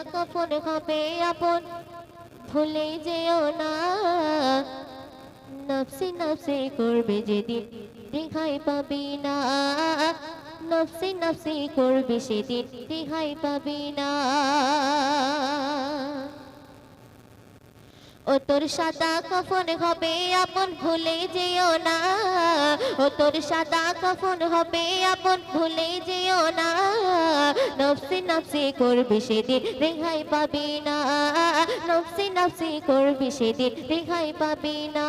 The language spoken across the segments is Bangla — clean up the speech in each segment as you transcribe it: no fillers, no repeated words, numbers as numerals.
কাফন হবে আপন ভুলে যেও না নফসি নফসি করবে যেদিন রেহাই পাবি না নফসি নফসি করবে সেদিন রেহাই পাবি না ও তোর সাদা কাফন হবে আপন ভুলে যেও না ও তোর সাদা কাফন হবে আপন ভুলে যেও না নফসি নফসি করবি সেদিন রেহাই পাবি না নফসি নফসি করবি সেদিন রেহাই পাবি না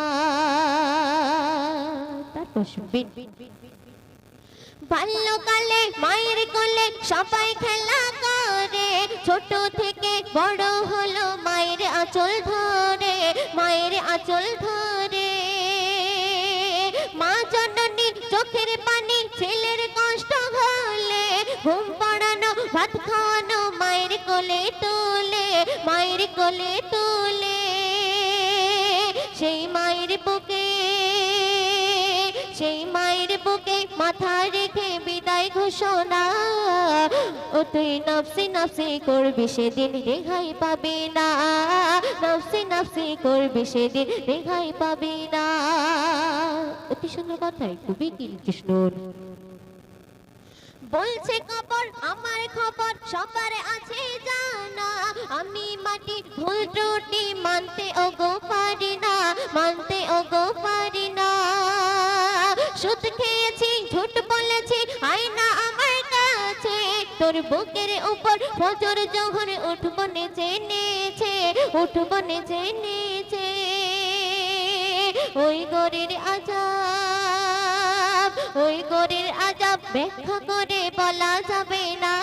তারপর শুনবিন বাল্যকালে মায়ের কোলে সবাই খেলা করে ছোট থেকে বড় হলো মায়ের আঁচল ধরে মায়ের আঁচল ধরে মা জননী চোখের পানি ছেলের কষ্ট হলে ঘুম পড়ানো ভাত খাওয়ানো মায়ের কোলে তোলে মায়ের কোলে তোলে সেই মায়ের বুকে মাথা রেখে বিদায় ঘোষণা ও তুই নফসি নফসি করবি সেদিন রেহাই পাবি না নফসি নফসি করবি সেদিন রেহাই পাবি না অতি সুন্দর কথাই খুবই কৃষ্ণর বলছে কবর আমার খবর সবার আছে জানা আমি মাটি ভুল ত্রুটি মানতে ওগো পারি না মানতে ওগো পারি না সুদ খেয়েছি ঝুট বলেছি আয়না আমার কাছে তোর বুকের উপর ফজর জোহর উঠবো নেচে নেচে উঠবো নেচে নেচে ওই গরির আজাব ওই গরির আজাব ব্যাখ্যা করে বলা যাবে না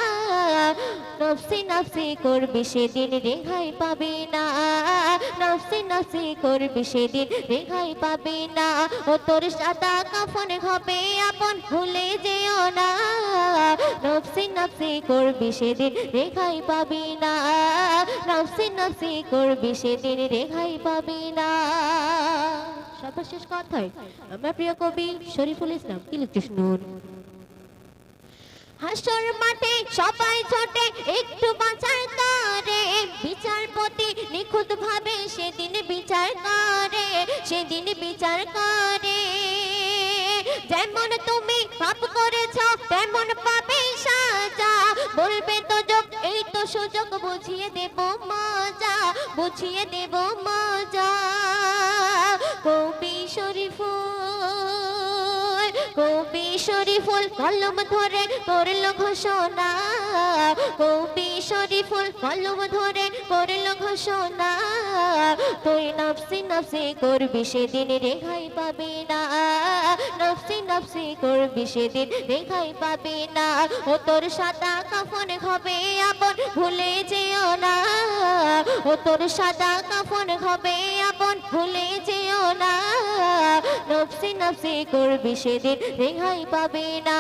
নফসি নফসি করবি সেদিন রেহাই পাবি না নফসি নফসি করবি সেদিন রেহাই পাবি না ও তোর সাদা কাফন হবে আপন ভুলে যেও না নফসি নফসি করবি সেদিন রেহাই পাবি না নফসি নফসি করবি সেদিন রেহাই পাবি না সর্বশেষ কথায় আমার প্রিয় কবি শরীফুল ইসলাম কৃষ্ণন হাসর মাঠে সবাই ছোটে একটু বাঁচার করে বিচারপতি নিখুঁত ভাবে সেদিন বিচার করে সেদিন বিচার করে যেমন তুমি পাপ করেছ তেমন পাবে সাজা বলবে তো যোগ এই তো সুযোগ বুঝিয়ে দেব মজা বুঝিয়ে দেব মজা কবি শরীফুল কলম ধরে করল ঘোষণা কবি শরীফুল কলম ধরে করল ঘোষণা তুই নফসি নফসি করবি সেদিন রেহাই পাবি না নফসি নফসি করবি সেদিন রেহাই পাবি না ও তোর সাদা কাফন হবে আপন ভুলে যেও না ও তোর সাদা কাফন হবে আপন ভুলে যেও না নফসি নফসি করবি সেদিন রেহাই পাবি না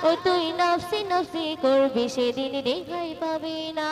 ও তুই নফসি নফসি করবি সেদিন রেহাই পাবি না